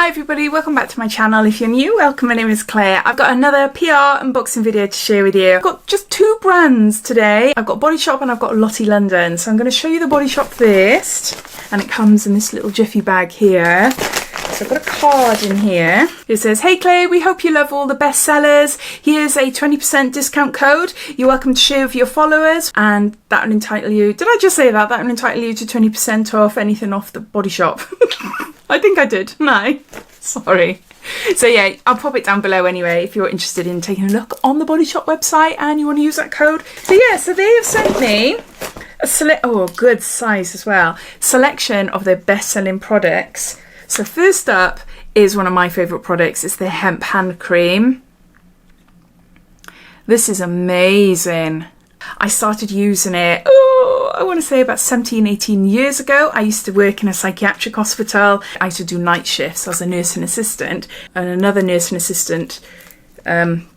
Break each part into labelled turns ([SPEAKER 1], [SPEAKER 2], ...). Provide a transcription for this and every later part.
[SPEAKER 1] Hi everybody, welcome back to my channel. If you're new, welcome, my name is Claire. I've got another PR unboxing video to share with you. I've got just two brands today. I've got Body Shop and I've got Lottie London. So I'm going to show you the Body Shop first. And it comes in this little jiffy bag here. So I've got a card in here. It says, "Hey Claire, we hope you love all the best sellers. Here's a 20% discount code. You're welcome to share with your followers." And that will entitle you, did I just say that? That will entitle you to 20% off anything off the Body Shop. I think I did, no, sorry. So yeah, I'll pop it down below anyway if you're interested in taking a look on the Body Shop website and you want to use that code. So yeah, so they have sent me a good size as well, selection of their best-selling products. So first up is one of my favourite products. It's the hemp hand cream. This is amazing. I started using it, I want to say about 17, 18 years ago. I used to work in a psychiatric hospital. I used to do night shifts as a nursing assistant, and another nursing assistant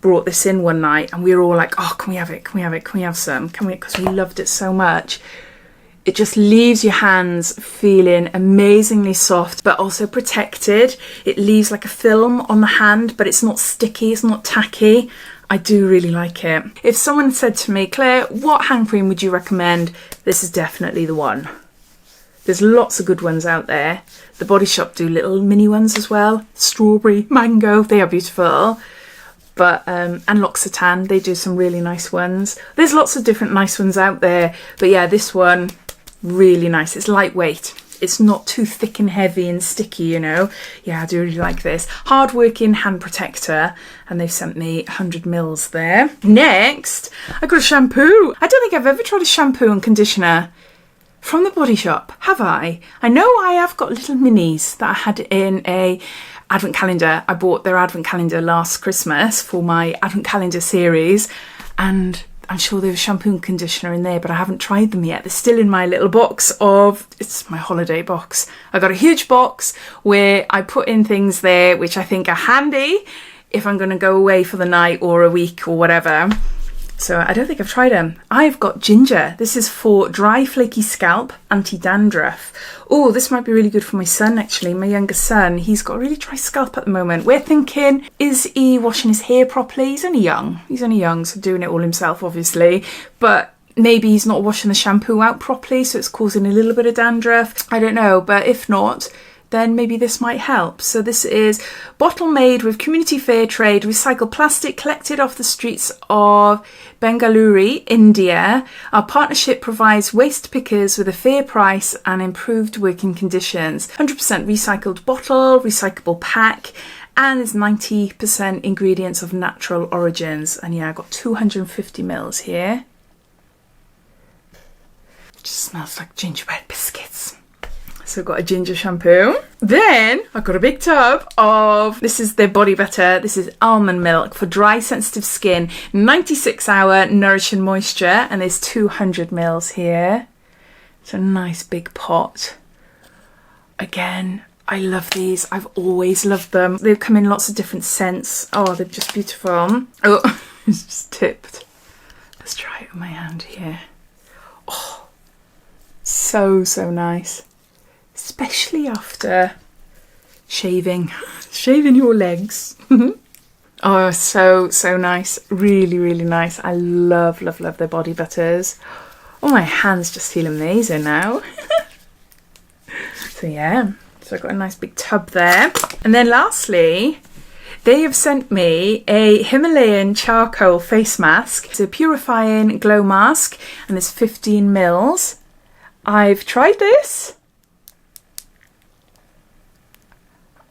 [SPEAKER 1] brought this in one night, and we were all like, "Oh, can we have it? Can we have it? Can we have some? Can we?" Because we loved it so much. It just leaves your hands feeling amazingly soft, but also protected. It leaves like a film on the hand, but it's not sticky, it's not tacky. I do really like it. If someone said to me, "Claire, what hand cream would you recommend?" This is definitely the one. There's lots of good ones out there. The Body Shop do little mini ones as well. Strawberry, mango, they are beautiful. But and L'Occitane, they do some really nice ones. There's lots of different nice ones out there. But yeah, this one, really nice. It's lightweight. It's not too thick and heavy and sticky, you know. Yeah, I do really like this. Hard-working hand protector, and they've sent me 100 mils there. Next, I got a shampoo. I don't think I've ever tried a shampoo and conditioner from the Body Shop, have I? I know I have got little minis that I had in a advent calendar. I bought their advent calendar last Christmas for my advent calendar series, and I'm sure there was shampoo and conditioner in there, but I haven't tried them yet. They're still in my little box of, it's my holiday box. I got a huge box where I put in things there which I think are handy if I'm going to go away for the night or a week or whatever. So I don't think I've tried them. I've got ginger. This is for dry, flaky scalp, anti-dandruff. Oh, this might be really good for my son, actually. My youngest son, he's got a really dry scalp at the moment. We're thinking, is he washing his hair properly? He's only young. He's only young, so doing it all himself, obviously. But maybe he's not washing the shampoo out properly, so it's causing a little bit of dandruff. I don't know, but if not, then maybe this might help. So this is bottle made with community fair trade recycled plastic collected off the streets of Bengaluru, India. Our partnership provides waste pickers with a fair price and improved working conditions. 100% recycled bottle, recyclable pack, and there's 90% ingredients of natural origins. And yeah, I got 250 mils here. It just smells like gingerbread biscuits. So I've got a ginger shampoo. Then I've got a big tub of, this is their body butter. This is almond milk for dry, sensitive skin. 96-hour nourishing moisture. And there's 200 mils here. It's a nice big pot. Again, I love these. I've always loved them. They come in lots of different scents. Oh, they're just beautiful. Oh, it's just tipped. Let's try it on my hand here. Oh, so nice. Especially after shaving your legs. Oh, so nice. Really nice. I love their body butters. Oh, my hands just feel amazing now. So yeah, so I've got a nice big tub there. And then lastly, they have sent me a Himalayan charcoal face mask. It's a purifying glow mask, and there's 15 mils. I've tried this.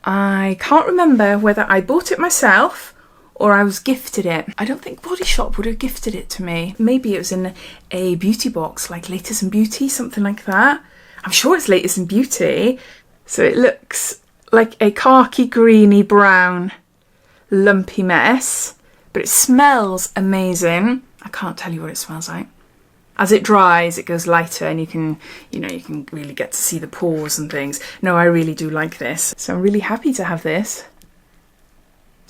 [SPEAKER 1] I can't remember whether I bought it myself or I was gifted it. I don't think Body Shop would have gifted it to me. Maybe it was in a beauty box, like Latest in Beauty, something like that. I'm sure it's Latest in Beauty. So it looks like a khaki, greeny, brown, lumpy mess, but it smells amazing. I can't tell you what it smells like. As it dries, it goes lighter, and you can really get to see the pores and things. No, I really do like this. So I'm really happy to have this.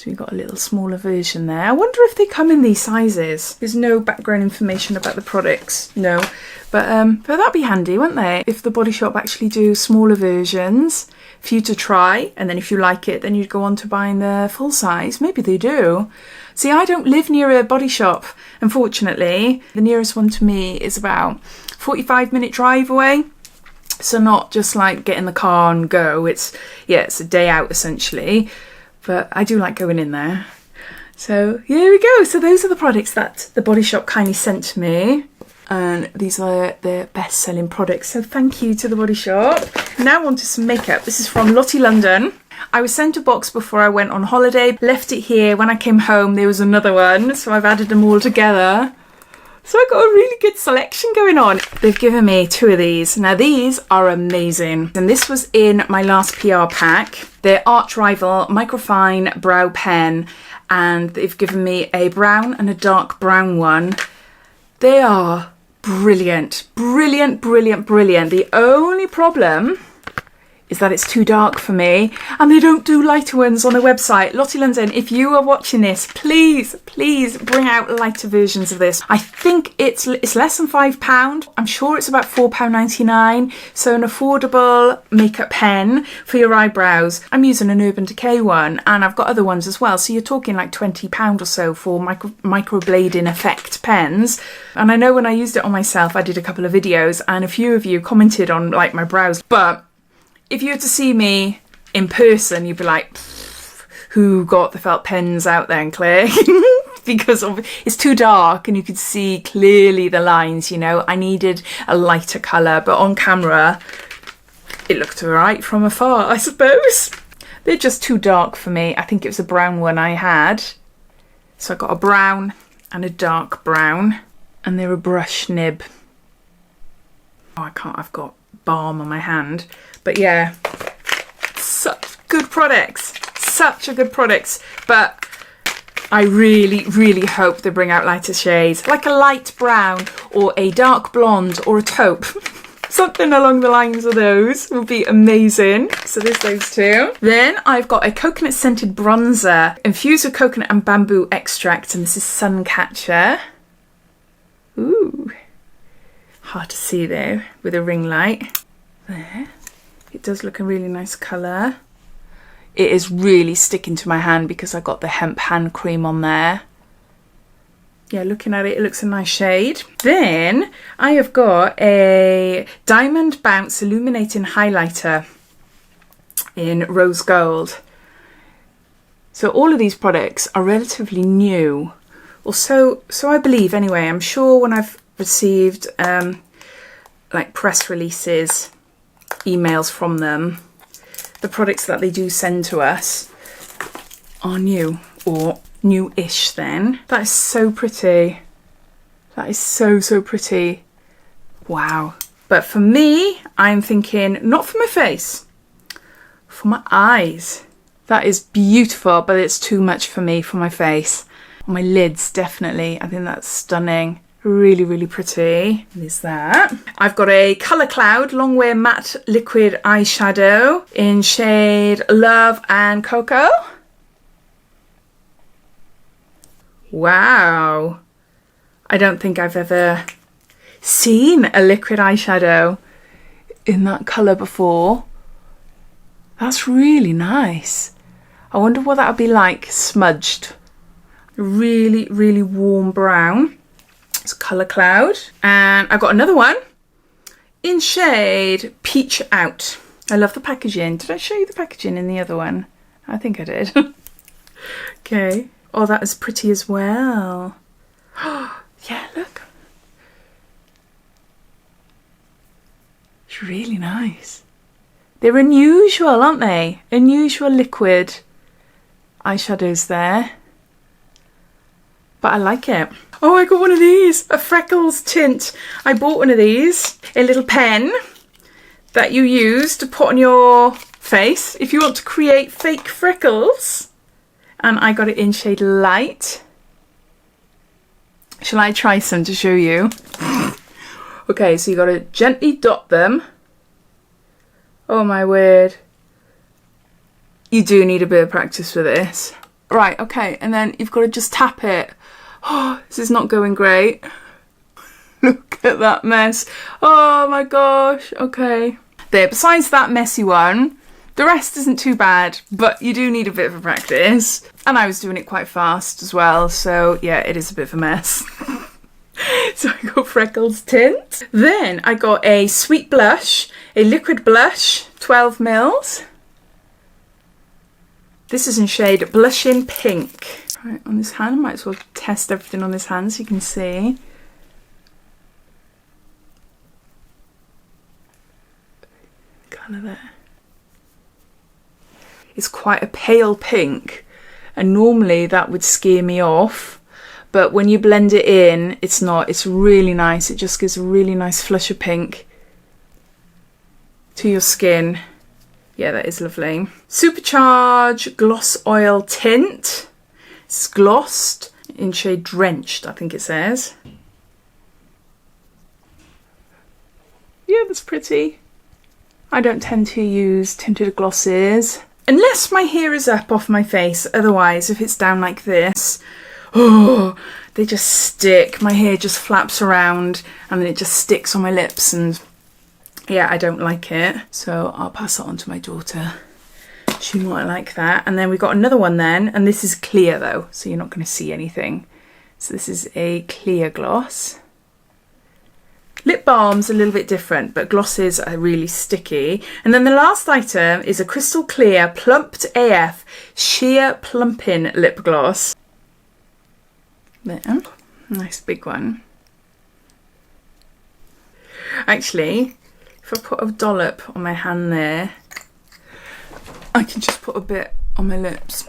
[SPEAKER 1] So we've got a little smaller version there. I wonder if they come in these sizes. There's no background information about the products, no. But that'd be handy, wouldn't they? If the Body Shop actually do smaller versions for you to try, and then if you like it, then you'd go on to buying the full size. Maybe they do. See, I don't live near a Body Shop, unfortunately. The nearest one to me is about 45-minute drive away. So not just like get in the car and go. It's a day out essentially. But I do like going in there. So here we go. So those are the products that the Body Shop kindly sent to me. And these are their best-selling products. So thank you to the Body Shop. Now on to some makeup. This is from Lottie London. I was sent a box before I went on holiday. Left it here. When I came home, there was another one. So I've added them all together. So I've got a really good selection going on. They've given me 2 of these. Now these are amazing. And this was in my last PR pack. They're Arch Rival Microfine Brow Pen. And they've given me a brown and a dark brown one. They are brilliant. Brilliant, brilliant, brilliant. The only problem is that it's too dark for me, and they don't do lighter ones on their website. Lottie London, if you are watching this, please bring out lighter versions of this. I think it's less than £5. I'm sure it's about £4.99. So an affordable makeup pen for your eyebrows. I'm using an Urban Decay one, and I've got other ones as well. So you're talking like £20 or so for microblading effect pens. And I know when I used it on myself, I did a couple of videos, and a few of you commented on like my brows, but if you were to see me in person, you'd be like, who got the felt pens out there, and Claire? Because it's too dark and you could see clearly the lines, you know. I needed a lighter colour, but on camera, it looked alright from afar, I suppose. They're just too dark for me. I think it was a brown one I had. So I got a brown and a dark brown, and they're a brush nib. Oh, I can't, I've got balm on my hand. But yeah, such good products, such a good products. But I really, really hope they bring out lighter shades, like a light brown or a dark blonde or a taupe. Something along the lines of those would be amazing. So there's those 2. Then I've got a coconut scented bronzer infused with coconut and bamboo extract, and this is Suncatcher. Ooh, hard to see though with a ring light. There. It does look a really nice colour. It is really sticking to my hand because I got the hemp hand cream on there. Yeah, looking at it, it looks a nice shade. Then I have got a Diamond Bounce Illuminating Highlighter in Rose Gold. So all of these products are relatively new. Or so I believe anyway. I'm sure when I've received like press releases, emails from them, the products that they do send to us are new or new-ish then. That is so pretty. That is so pretty. Wow. But for me, I'm thinking not for my face, for my eyes. That is beautiful, but it's too much for me for my face. On my lids, definitely. I think that's stunning. Really, really pretty. There's that. I've got a Colour Cloud Long Wear Matte Liquid Eyeshadow in shade Love and Cocoa. Wow. I don't think I've ever seen a liquid eyeshadow in that colour before. That's really nice. I wonder what that would be like smudged. Really, really warm brown. It's Colour Cloud. And I've got another one in shade Peach Out. I love the packaging. Did I show you the packaging in the other one? I think I did. Okay. Oh, that is pretty as well. Yeah, look. It's really nice. They're unusual, aren't they? Unusual liquid eyeshadows there. But I like it. Oh, I got one of these, a Freckles tint. I bought one of these, a little pen that you use to put on your face if you want to create fake freckles. And I got it in shade Light. Shall I try some to show you? Okay, so you got to gently dot them. Oh my word. You do need a bit of practice for this. Right, okay, and then you've got to just tap it. Oh, this is not going great. Look at that mess. Oh my gosh, okay. There, besides that messy one, the rest isn't too bad, but you do need a bit of a practice. And I was doing it quite fast as well, so yeah, it is a bit of a mess. So I got Freckles tint. Then I got a sweet blush, a liquid blush, 12 mils. This is in shade Blushing Pink. Right, on this hand, I might as well test everything on this hand so you can see. Colour there. It's quite a pale pink, and normally that would scare me off, but when you blend it in, it's not. It's really nice. It just gives a really nice flush of pink to your skin. Yeah, that is lovely. Supercharge Gloss Oil Tint. It's glossed in shade Drenched, I think it says. Yeah, that's pretty. I don't tend to use tinted glosses unless my hair is up off my face. Otherwise, if it's down like this, oh, they just stick. My hair just flaps around and then it just sticks on my lips, and yeah, I don't like it. So I'll pass it on to my daughter. She might like that. And then we got another one then, and this is clear though, so you're not going to see anything. So this is a clear gloss. Lip balm's a little bit different, but glosses are really sticky. And then the last item is a crystal clear Plumped AF Sheer Plumping Lip Gloss. There, nice big one. Actually, if I put a dollop on my hand there, I can just put a bit on my lips.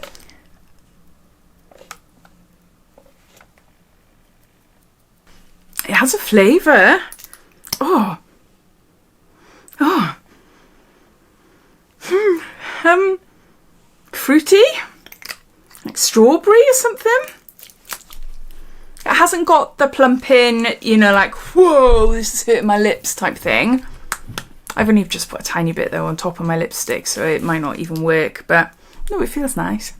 [SPEAKER 1] It has a flavour. Oh. Oh. Fruity? Like strawberry or something? It hasn't got the plumping, you know, like, whoa, this is hurting my lips type thing. I've only just put a tiny bit though on top of my lipstick, so it might not even work, but no, it feels nice.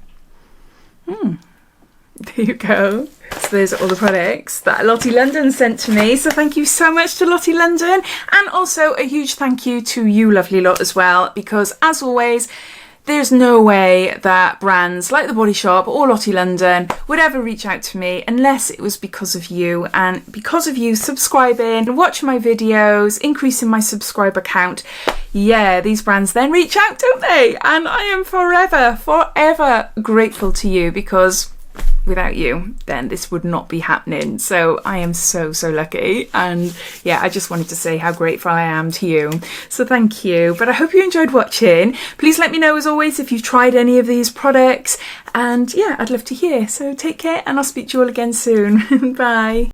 [SPEAKER 1] There you go. So those are all the products that Lottie London sent to me. So thank you so much to Lottie London, and also a huge thank you to you lovely lot as well, because as always, there's no way that brands like The Body Shop or Lottie London would ever reach out to me unless it was because of you, and because of you subscribing, watching my videos, increasing my subscriber count. Yeah, these brands then reach out, don't they? And I am forever grateful to you, because without you, then this would not be happening. So I am so lucky, and yeah, I just wanted to say how grateful I am to you. So thank you. But I hope you enjoyed watching. Please let me know as always if you've tried any of these products, and yeah, I'd love to hear. So take care, and I'll speak to you all again soon. Bye.